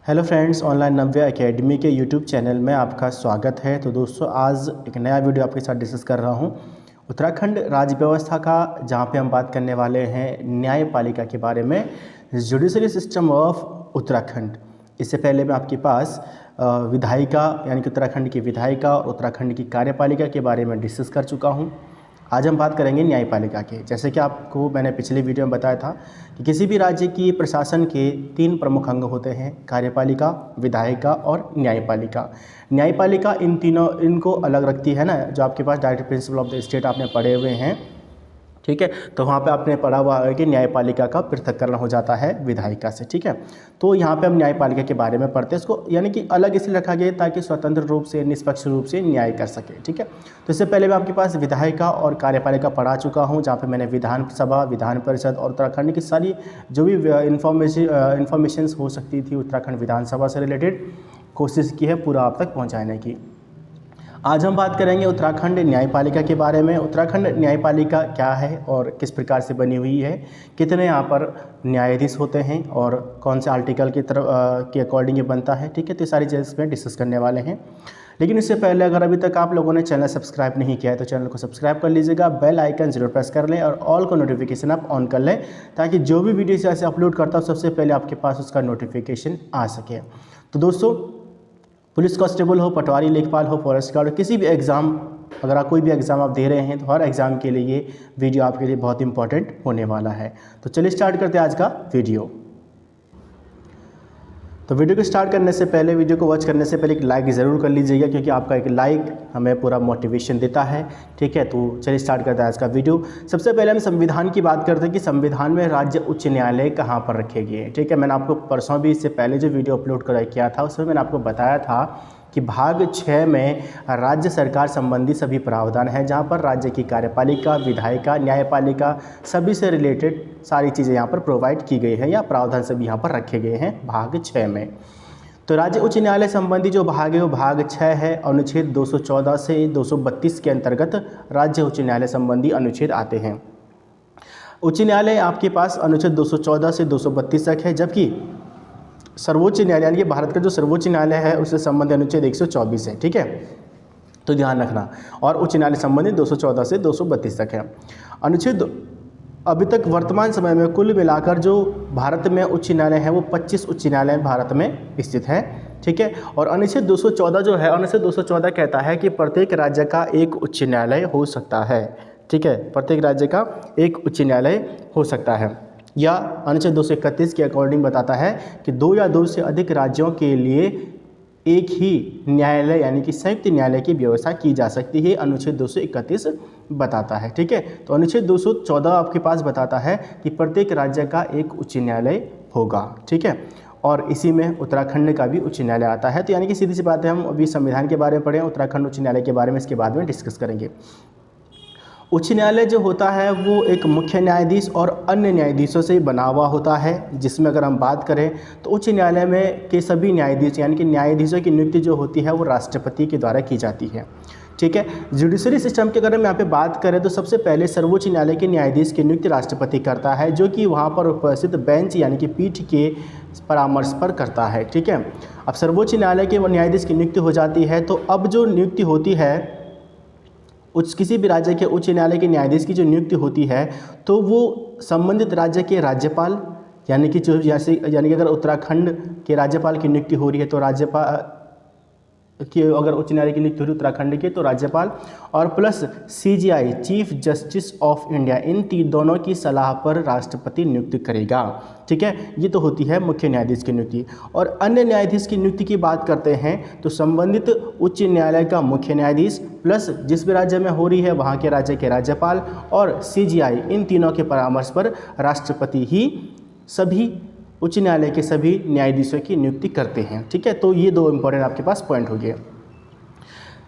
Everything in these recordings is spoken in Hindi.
हेलो फ्रेंड्स, ऑनलाइन नव्या एकेडमी के यूट्यूब चैनल में आपका स्वागत है। तो दोस्तों, आज एक नया वीडियो आपके साथ डिस्कस कर रहा हूं उत्तराखंड राज्य व्यवस्था का, जहां पे हम बात करने वाले हैं न्यायपालिका के बारे में, जुडिशरी सिस्टम ऑफ उत्तराखंड। इससे पहले मैं आपके पास विधायिका यानी कि उत्तराखंड की विधायिका और उत्तराखंड की कार्यपालिका के बारे में डिस्कस कर चुका हूँ। आज हम बात करेंगे न्यायपालिका के। जैसे कि आपको मैंने पिछले वीडियो में बताया था कि किसी भी राज्य की प्रशासन के 3 प्रमुख अंग होते हैं: कार्यपालिका, विधायिका और न्यायपालिका। न्यायपालिका इनको अलग रखती है ना, जो आपके पास direct principle of the state आपने पढ़े हुए हैं, ठीक है। तो वहाँ पे आपने पढ़ा हुआ है कि न्यायपालिका का पृथक्करण हो जाता है विधायिका से, ठीक है। तो यहाँ पे हम न्यायपालिका के बारे में पढ़ते हैं। इसको यानी कि अलग इसलिए रखा गया ताकि स्वतंत्र रूप से, निष्पक्ष रूप से न्याय कर सके, ठीक है। तो इससे पहले मैं आपके पास विधायिका और कार्यपालिका पढ़ा चुका हूँ, जहाँ पे मैंने विधानसभा, विधान परिषद और उत्तराखंड की सारी जो भी इंफॉर्मेशन हो सकती थी उत्तराखंड विधानसभा से रिलेटेड, कोशिश की है पूरा आप तक पहुँचाने की। आज हम बात करेंगे उत्तराखंड न्यायपालिका के बारे में। उत्तराखंड न्यायपालिका क्या है और किस प्रकार से बनी हुई है, कितने यहाँ पर न्यायाधीश होते हैं और कौन से आर्टिकल की तरफ के अकॉर्डिंग ये बनता है, ठीक है। तो सारी चीज़ इसमें डिस्कस करने वाले हैं। लेकिन इससे पहले अगर अभी तक आप लोगों ने चैनल सब्सक्राइब नहीं किया है तो चैनल को सब्सक्राइब कर लीजिएगा, बेल आइकन जरूर प्रेस कर लें और ऑल को नोटिफिकेशन आप ऑन कर लें, ताकि जो भी वीडियो जैसे अपलोड करता हूँ सबसे पहले आपके पास उसका नोटिफिकेशन आ सके। तो दोस्तों, पुलिस कांस्टेबल हो, पटवारी, लेखपाल हो, फॉरेस्ट गार्ड, किसी भी एग्ज़ाम, अगर आप कोई भी एग्ज़ाम आप दे रहे हैं तो हर एग्ज़ाम के लिए ये वीडियो आपके लिए बहुत इंपॉर्टेंट होने वाला है। तो चलिए स्टार्ट करते हैं आज का वीडियो। तो वीडियो को स्टार्ट करने से पहले, वीडियो को वॉच करने से पहले एक लाइक ज़रूर कर लीजिएगा, क्योंकि आपका एक लाइक हमें पूरा मोटिवेशन देता है, ठीक है। तो चलिए स्टार्ट करते हैं आज का वीडियो। सबसे पहले हम संविधान की बात करते हैं कि संविधान में राज्य उच्च न्यायालय कहाँ पर रखे गए हैं, ठीक है। मैंने आपको परसों भी, इससे पहले जो वीडियो अपलोड किया था उसमें मैंने आपको बताया था कि भाग 6 में राज्य सरकार संबंधी सभी प्रावधान हैं, जहाँ पर राज्य की कार्यपालिका, विधायिका, न्यायपालिका सभी से रिलेटेड सारी चीज़ें यहाँ पर प्रोवाइड की गई हैं या प्रावधान सभी यहाँ पर रखे गए हैं भाग 6 में। तो राज्य उच्च न्यायालय संबंधी जो भाग है वो भाग 6 है। अनुच्छेद 214 से 232 के अंतर्गत राज्य उच्च न्यायालय संबंधी अनुच्छेद आते हैं। उच्च न्यायालय आपके पास अनुच्छेद 214 से 232 तक है, जबकि सर्वोच्च न्यायालय यानी कि भारत का जो सर्वोच्च न्यायालय है उससे संबंधित अनुच्छेद 124 है, ठीक है। तो ध्यान रखना। और उच्च न्यायालय संबंधित 214 से 232 तक है। अनुच्छेद अभी तक वर्तमान समय में कुल मिलाकर जो भारत में उच्च न्यायालय है वो 25 उच्च न्यायालय भारत में स्थित है, ठीक है। और अनुच्छेद 214 जो है, अनुच्छेद 214 कहता है कि प्रत्येक राज्य का एक उच्च न्यायालय हो सकता है, ठीक है। प्रत्येक राज्य का एक उच्च न्यायालय हो सकता है। या अनुच्छेद 231 के अकॉर्डिंग बताता है कि 2 या 2 से अधिक राज्यों के लिए एक ही न्यायालय यानी कि संयुक्त न्यायालय की व्यवस्था की जा सकती है, अनुच्छेद 231 बताता है, ठीक है। तो अनुच्छेद 214 आपके पास बताता है कि प्रत्येक राज्य का एक उच्च न्यायालय होगा, ठीक है। और इसी में उत्तराखंड का भी उच्च न्यायालय आता है। तो यानी कि सीधी सी बात है, हम अभी संविधान के बारे में पढ़ें, उत्तराखंड उच्च न्यायालय के बारे में इसके बाद में डिस्कस करेंगे। उच्च न्यायालय जो होता है वो एक मुख्य न्यायाधीश और अन्य न्यायाधीशों से बना हुआ होता है, जिसमें अगर हम बात करें तो उच्च न्यायालय में के सभी न्यायाधीश यानी कि न्यायाधीशों की नियुक्ति जो होती है वो राष्ट्रपति के द्वारा की जाती है, ठीक है। जुडिशरी सिस्टम के अगर हम यहाँ पे बात करें तो सबसे पहले सर्वोच्च न्यायालय के न्यायाधीश की नियुक्ति राष्ट्रपति करता है, जो कि वहाँ पर उपस्थित बेंच यानी कि पीठ के परामर्श पर करता है, ठीक है। अब सर्वोच्च न्यायालय के न्यायाधीश की नियुक्ति हो जाती है, तो अब जो नियुक्ति होती है किसी भी राज्य के उच्च न्यायालय के न्यायाधीश की जो नियुक्ति होती है, तो वो संबंधित राज्य के राज्यपाल यानी कि जो जैसे यानी कि अगर उत्तराखंड के राज्यपाल की नियुक्ति हो रही है तो राज्यपाल कि अगर उच्च न्यायालय की नियुक्ति हो रही है उत्तराखंड के तो राज्यपाल, और plus CJI chief justice of India, इन दोनों की सलाह पर राष्ट्रपति नियुक्ति करेगा, ठीक है। ये तो होती है मुख्य न्यायाधीश की नियुक्ति। और अन्य न्यायाधीश की नियुक्ति की बात करते हैं तो संबंधित उच्च न्यायालय का मुख्य न्यायाधीश प्लस जिस भी राज्य में हो रही है वहाँ के राज्य के राज्यपाल और CJI, इन तीनों के परामर्श पर राष्ट्रपति ही सभी उच्च न्यायालय के सभी न्यायाधीशों की नियुक्ति करते हैं, ठीक है। तो ये 2 इंपॉर्टेंट आपके पास पॉइंट हो गए।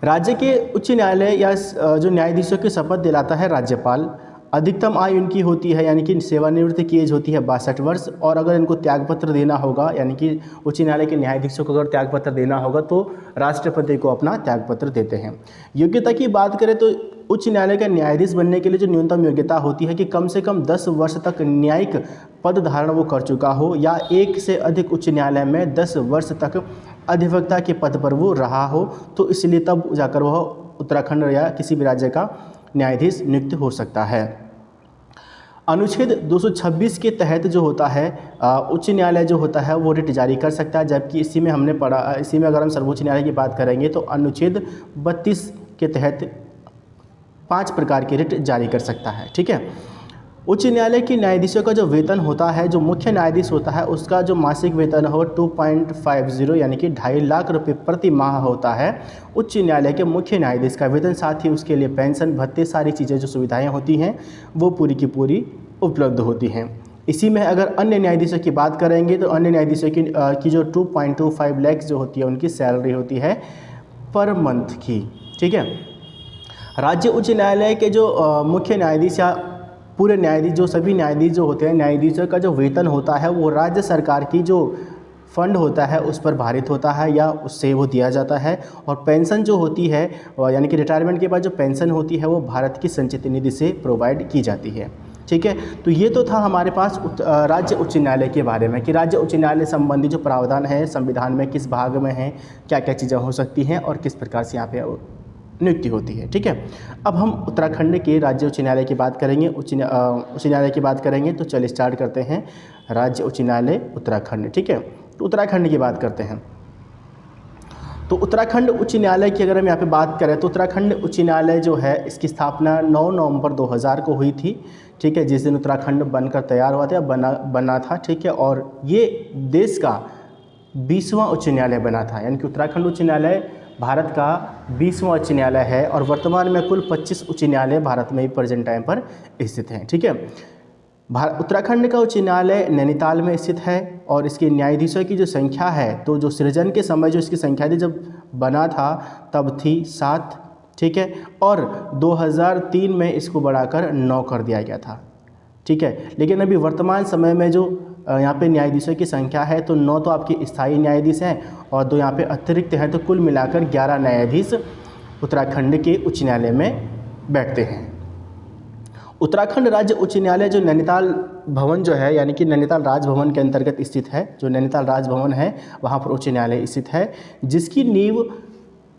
राज्य के उच्च न्यायालय या जो न्यायाधीशों की शपथ दिलाता है राज्यपाल। अधिकतम आयु इनकी होती है यानी कि सेवानिवृत्ति की एज होती है 62 वर्ष। और अगर इनको त्यागपत्र देना होगा यानी कि उच्च न्यायालय के न्यायाधीशों को अगर त्यागपत्र देना होगा तो राष्ट्रपति को अपना त्यागपत्र देते हैं। योग्यता की बात करें तो उच्च न्यायालय का न्यायाधीश बनने के लिए जो न्यूनतम योग्यता होती है कि कम से कम 10 वर्ष तक न्यायिक पद धारण वो कर चुका हो, या एक से अधिक उच्च न्यायालय में 10 वर्ष तक अधिवक्ता के पद पर वो रहा हो, तो इसलिए तब जाकर वह उत्तराखंड या किसी भी राज्य का न्यायाधीश नियुक्त हो सकता है। अनुच्छेद 226 के तहत जो होता है उच्च न्यायालय जो होता है वो रिट जारी कर सकता है, जबकि इसी में हमने पढ़ा, इसी में अगर हम सर्वोच्च न्यायालय की बात करेंगे तो अनुच्छेद 32 के तहत 5 प्रकार की रिट जारी कर सकता है। ठीक है। उच्च न्यायालय के न्यायाधीशों का जो वेतन होता है, जो मुख्य न्यायाधीश होता है उसका जो मासिक वेतन हो 2.50 यानी कि 2.5 लाख रुपये प्रति माह होता है उच्च न्यायालय के मुख्य न्यायाधीश का वेतन। साथ ही उसके लिए पेंशन भत्ते सारी चीज़ें जो सुविधाएं होती हैं वो पूरी की पूरी उपलब्ध होती हैं। इसी में अगर अन्य न्यायाधीशों की बात करेंगे तो अन्य न्यायाधीशों की जो 2.25 लाख जो होती है उनकी सैलरी होती है पर मंथ की। ठीक है। राज्य उच्च न्यायालय के जो मुख्य न्यायाधीश या पूरे न्यायाधीश, जो सभी न्यायाधीश जो होते हैं, न्यायाधीशों का जो वेतन होता है वो राज्य सरकार की जो फंड होता है उस पर भारित होता है या उससे वो दिया जाता है। और पेंशन जो होती है यानी कि रिटायरमेंट के बाद जो पेंशन होती है वो भारत की संचित निधि से प्रोवाइड की जाती है। ठीक है। तो ये तो था हमारे पास राज्य उच्च न्यायालय के बारे में कि राज्य उच्च न्यायालय संबंधी जो प्रावधान है संविधान में किस भाग में है, क्या क्या चीज़ें हो सकती हैं और किस प्रकार से यहाँ पे नियुक्ति होती है। ठीक है। अब हम उत्तराखंड के राज्य उच्च न्यायालय की बात करेंगे, उच्च न्यायालय की बात करेंगे। तो चलिए स्टार्ट करते हैं राज्य उच्च न्यायालय उत्तराखंड। ठीक है। तो उत्तराखंड की बात करते हैं। तो उत्तराखंड उच्च न्यायालय की अगर हम यहाँ पे बात करें तो उत्तराखंड उच्च न्यायालय जो है इसकी स्थापना 9 नवंबर 2000 को हुई थी। ठीक है। जिस दिन उत्तराखंड बनकर तैयार हुआ था, बना था। ठीक है। और ये देश का 20वां उच्च न्यायालय बना था, यानी कि उत्तराखंड उच्च न्यायालय भारत का 20वां उच्च न्यायालय है। और वर्तमान में कुल 25 उच्च न्यायालय भारत में प्रेजेंट टाइम पर स्थित हैं। ठीक है। उत्तराखंड का उच्च न्यायालय नैनीताल में स्थित है और इसके न्यायाधीशों की जो संख्या है, तो जो सृजन के समय जो इसकी संख्या थी जब बना था तब थी 7। ठीक है। और 2003 में इसको बढ़ाकर 9 कर दिया गया था। ठीक है। लेकिन अभी वर्तमान समय में जो यहाँ पे न्यायाधीशों की संख्या है तो 9 तो आपके स्थायी न्यायाधीश हैं और 2 यहाँ पे अतिरिक्त हैं, तो कुल मिलाकर 11 न्यायाधीश उत्तराखंड के उच्च न्यायालय में बैठते हैं। उत्तराखंड राज्य उच्च न्यायालय जो नैनीताल भवन जो है, यानी कि नैनीताल राजभवन के अंतर्गत स्थित है, जो नैनीताल राजभवन है वहाँ पर उच्च न्यायालय स्थित है, जिसकी नींव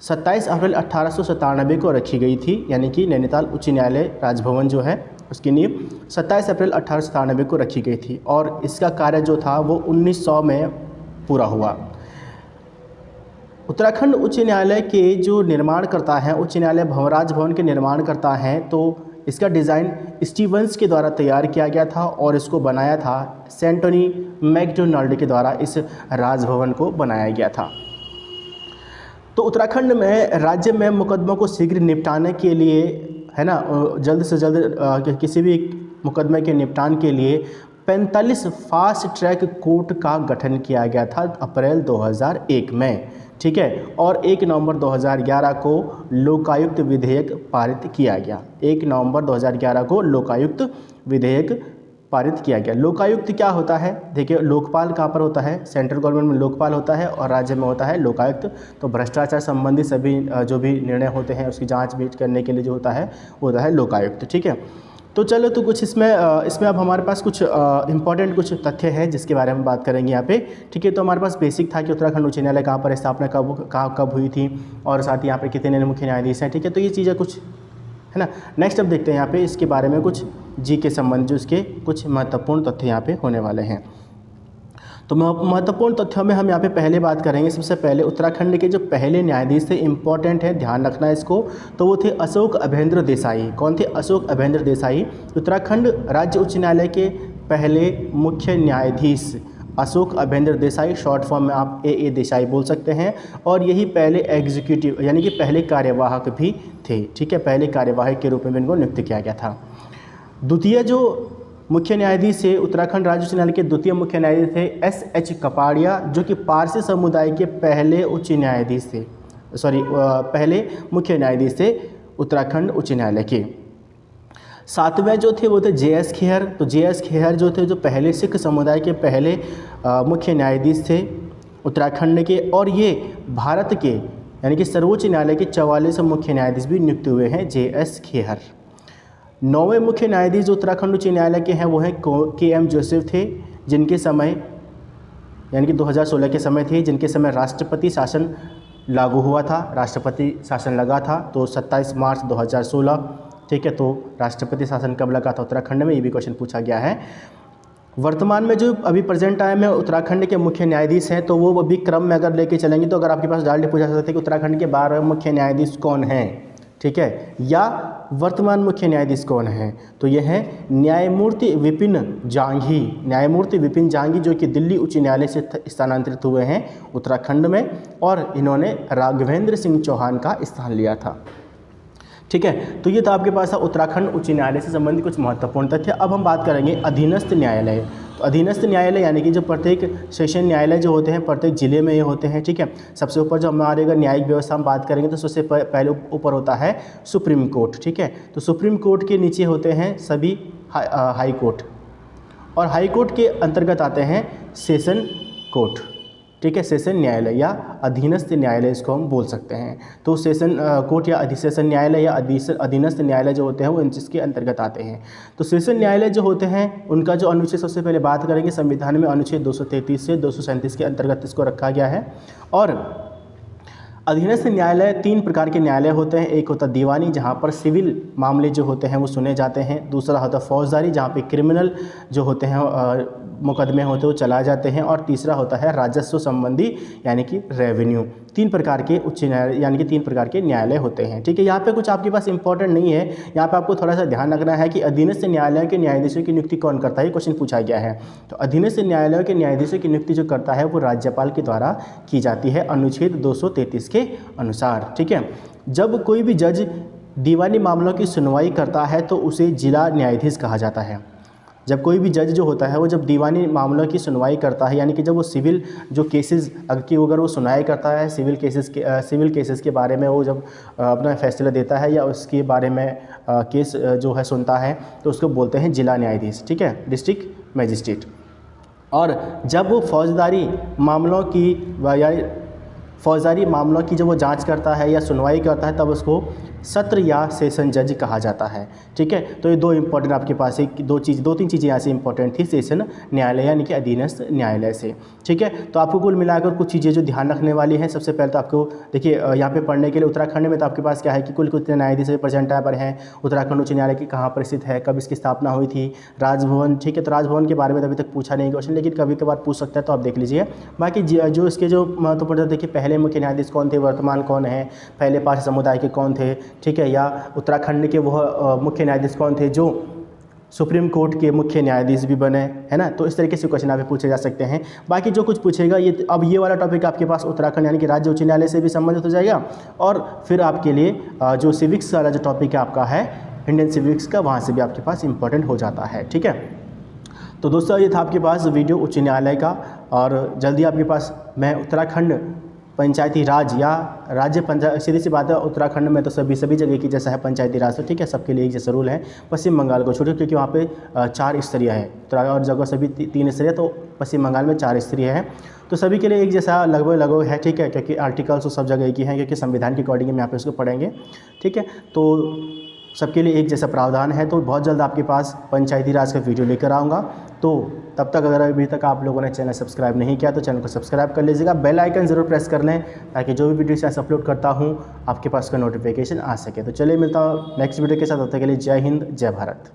27 अप्रैल 1897 को रखी गई थी। यानी कि नैनीताल उच्च न्यायालय राजभवन जो है उसकी नींव 27 अप्रैल 1897 को रखी गई थी और इसका कार्य जो था वो 1900 में पूरा हुआ। उत्तराखंड उच्च न्यायालय के जो निर्माणकर्ता हैं, उच्च न्यायालय राजभवन के निर्माणकर्ता हैं, तो इसका डिज़ाइन स्टीवंस के द्वारा तैयार किया गया था और इसको बनाया था सेंटोनी मैकडोनाल्ड के द्वारा इस राजभवन को बनाया गया था। तो उत्तराखंड में राज्य में मुकदमों को शीघ्र निपटाने के लिए, है ना, जल्द से जल्द किसी भी मुकदमे के निपटान के लिए 45 फास्ट ट्रैक कोर्ट का गठन किया गया था अप्रैल 2001 में। ठीक है। और 1 नवंबर 2011 को लोकायुक्त विधेयक पारित किया गया। 1 नवंबर 2011 को लोकायुक्त विधेयक पारित किया गया। लोकायुक्त क्या होता है? देखिए, लोकपाल कहाँ पर होता है? सेंट्रल गवर्नमेंट में लोकपाल होता है और राज्य में होता है लोकायुक्त। तो भ्रष्टाचार संबंधी सभी जो भी निर्णय होते हैं उसकी जांच बीच करने के लिए जो होता है वो होता है लोकायुक्त। ठीक है। तो चलो, तो कुछ इसमें अब हमारे पास कुछ इंपॉर्टेंट कुछ तथ्य हैं जिसके बारे में बात करेंगे यहाँ पे। ठीक है। तो हमारे पास बेसिक था कि उत्तराखंड उच्च न्यायालय कहाँ पर स्थापना कब हुई थी और साथ ही यहाँ पर कितने मुख्य न्यायाधीश हैं। ठीक है। तो ये चीज़ें कुछ है ना। नेक्स्ट अब देखते हैं यहाँ पे इसके बारे में कुछ जी के संबंध जो इसके कुछ महत्वपूर्ण तथ्य यहाँ पे होने वाले हैं। तो महत्वपूर्ण तथ्यों में हम यहाँ पे पहले बात करेंगे। सबसे पहले उत्तराखंड के जो पहले न्यायाधीश थे, इंपॉर्टेंट है, ध्यान रखना इसको, तो वो थे अशोक अभेंद्र देसाई। कौन थे? अशोक अभेंद्र देसाई। उत्तराखंड राज्य उच्च न्यायालय के पहले मुख्य न्यायाधीश अशोक अभेंद्र देसाई, शॉर्ट फॉर्म में आप ए देसाई बोल सकते हैं। और यही पहले एग्जीक्यूटिव यानी कि पहले कार्यवाहक भी थे। ठीक है। पहले कार्यवाहक के रूप में इनको नियुक्त किया गया था। द्वितीय जो मुख्य न्यायाधीश थे उत्तराखंड राज्य उच्च न्यायालय के द्वितीय मुख्य न्यायाधीश थे एस.एच. कपाड़िया, जो कि पारसी समुदाय के पहले उच्च न्यायाधीश थे, पहले मुख्य न्यायाधीश थे उत्तराखंड उच्च न्यायालय के। 7वें जो थे वो थे जे.एस. खेहर। तो जे.एस. खेहर जो थे जो पहले सिख समुदाय के पहले मुख्य न्यायाधीश थे उत्तराखंड के, और ये भारत के यानी कि सर्वोच्च न्यायालय के 44 मुख्य न्यायाधीश भी नियुक्त हुए हैं JS खेहर। 9वें मुख्य न्यायाधीश जो उत्तराखंड उच्च न्यायालय के हैं वो हैं KM जोसेफ थे, जिनके समय यानी कि 2016 के समय थे, जिनके समय राष्ट्रपति शासन लागू हुआ था, राष्ट्रपति शासन लगा था। तो 27 मार्च 2016, ठीक है। तो राष्ट्रपति शासन कब लगा था उत्तराखंड में, ये भी क्वेश्चन पूछा गया है। वर्तमान में जो अभी प्रेजेंट टाइम में उत्तराखंड के मुख्य न्यायाधीश हैं, तो वो अभी क्रम में अगर लेके चलेंगे तो अगर आपके पास डायरेक्ट पूछा सकते हैं कि उत्तराखंड के 12 मुख्य न्यायाधीश कौन हैं, ठीक है, या वर्तमान मुख्य न्यायाधीश कौन हैं, तो ये हैं न्यायमूर्ति विपिन जांघी। न्यायमूर्ति विपिन जांघी जो कि दिल्ली उच्च न्यायालय से स्थानांतरित हुए हैं उत्तराखंड में, और इन्होंने राघवेंद्र सिंह चौहान का स्थान लिया था, ठीक है। तो ये था आपके पास उत्तराखंड उच्च न्यायालय से संबंधित कुछ महत्वपूर्ण तथ्य। अब हम बात करेंगे अधीनस्थ न्यायालय। तो अधीनस्थ न्यायालय यानी कि जो प्रत्येक सेशन न्यायालय जो होते हैं प्रत्येक जिले में ये होते हैं, ठीक है। सबसे ऊपर जो हमारे अगर न्यायिक व्यवस्था हम बात करेंगे तो सबसे पहले ऊपर होता है सुप्रीम कोर्ट, ठीक है। तो सुप्रीम कोर्ट के नीचे होते हैं सभी हाई कोर्ट, और हाई कोर्ट के अंतर्गत आते हैं सेशन कोर्ट, ठीक है, सेशन न्यायालय या अधीनस्थ न्यायालय इसको हम बोल सकते हैं। तो सेशन कोर्ट या अधिसेशन न्यायालय या अधीनस्थ न्यायालय जो होते हैं वो इसके अंतर्गत आते हैं। तो सेशन न्यायालय जो होते हैं उनका जो अनुच्छेद सबसे पहले बात करेंगे, संविधान में अनुच्छेद 233 से 237 के अंतर्गत इसको रखा गया है। और अधीनस्थ न्यायालय 3 प्रकार के न्यायालय होते हैं। एक होता है दीवानी, जहाँ पर सिविल मामले जो होते हैं वो सुने जाते हैं। दूसरा होता है फौजदारी, जहाँ पे क्रिमिनल जो होते हैं मुकदमे होते हैं वो चलाए जाते हैं। और तीसरा होता है राजस्व संबंधी यानी कि रेवेन्यू। 3 प्रकार के उच्च न्यायालय यानी कि 3 प्रकार के न्यायालय होते हैं, ठीक है। यहाँ पे कुछ आपके पास इंपॉर्टेंट नहीं है, यहाँ पे आपको थोड़ा सा ध्यान रखना है कि अधीनस्थ न्यायालय के न्यायाधीशों की नियुक्ति कौन करता है, ये क्वेश्चन पूछा गया है। तो अधीनस्थ न्यायालय के न्यायाधीशों की नियुक्ति जो करता है वो राज्यपाल के द्वारा की जाती है अनुच्छेद 233 के अनुसार, ठीक है। जब कोई भी जज दीवानी मामलों की सुनवाई करता है तो उसे जिला न्यायाधीश कहा जाता है। जब कोई भी जज जो होता है वो जब दीवानी मामलों की सुनवाई करता है, यानी कि जब वो सिविल जो केसेस अगर वो सुनवाई करता है सिविल केसेस के बारे में वो जब अपना फैसला देता है या उसके बारे में केस जो है सुनता है, तो उसको बोलते हैं जिला न्यायाधीश, ठीक है, डिस्ट्रिक्ट मजिस्ट्रेट। और जब वो फौजदारी मामलों की जब वो जांच करता है या सुनवाई करता है तब उसको सत्र या सेशन जज कहा जाता है, ठीक है। तो ये 2 इंपॉर्टेंट आपके पास एक 2-3 चीज़ें यहाँ से इंपॉर्टेंट थी सेशन न्यायालय यानी कि अधीनस्थ न्यायालय से, ठीक है। तो आपको कुल मिलाकर कुछ चीज़ें जो ध्यान रखने वाली हैं, सबसे पहले तो आपको देखिए यहाँ पे पढ़ने के लिए उत्तराखंड में तो आपके पास क्या है कि कुल कितने न्यायाधीश प्रेजेंट टाइम पर हैं, उत्तराखंड उच्च न्यायालय की कहाँ पर स्थित है, कब इसकी स्थापना हुई थी, राजभवन, ठीक है। तो राजभवन के बारे में अभी तक पूछा नहीं क्वेश्चन, लेकिन कभी कभार पूछ सकता है, तो आप देख लीजिए। बाकी जो इसके जो महत्वपूर्ण देखिए पहले मुख्य न्यायाधीश कौन थे, वर्तमान कौन है, पहले पार्टी समुदाय के कौन थे, ठीक है, या उत्तराखंड के वह मुख्य न्यायाधीश कौन थे जो सुप्रीम कोर्ट के मुख्य न्यायाधीश भी बने, है ना। तो इस तरीके से क्वेश्चन आप पूछे जा सकते हैं। बाकी जो कुछ पूछेगा ये वाला टॉपिक आपके पास उत्तराखंड यानी कि राज्य उच्च न्यायालय से भी संबंधित हो जाएगा, और फिर आपके लिए जो सिविक्स वाला जो टॉपिक है आपका है इंडियन सिविक्स का, वहाँ से भी आपके पास इंपॉर्टेंट हो जाता है, ठीक है। तो दोस्तों ये था आपके पास वीडियो उच्च न्यायालय का, और जल्दी आपके पास मैं उत्तराखंड पंचायती राज या राज्य पंचायत, सीधी सी बात है उत्तराखंड में तो सभी जगह की जैसा है पंचायती राज, तो ठीक है, सबके लिए एक जैसा रूल है। पश्चिम बंगाल को छोड़िए क्योंकि वहाँ पे 4 स्तरीय है, और जगह सभी 3 स्तरीय, तो पश्चिम बंगाल में 4 स्तरीय है, तो सभी के लिए एक जैसा लगभग है, ठीक है, क्योंकि आर्टिकल्स तो सब जगह एक ही हैं, क्योंकि संविधान के अकॉर्डिंग हम यहाँ पे उसको पढ़ेंगे, ठीक है। तो सबके लिए एक जैसा प्रावधान है। तो बहुत जल्द आपके पास पंचायती राज का वीडियो लेकर आऊँगा। तो तब तक अगर अभी तक आप लोगों ने चैनल सब्सक्राइब नहीं किया तो चैनल को सब्सक्राइब कर लीजिएगा, बेल आइकन ज़रूर प्रेस कर लें ताकि जो भी वीडियो यहाँ से अपलोड करता हूँ आपके पास उसका नोटिफिकेशन आ सके। तो चलिए मिलता हूँ नेक्स्ट वीडियो के साथ, तब तक के लिए जय हिंद, जय भारत।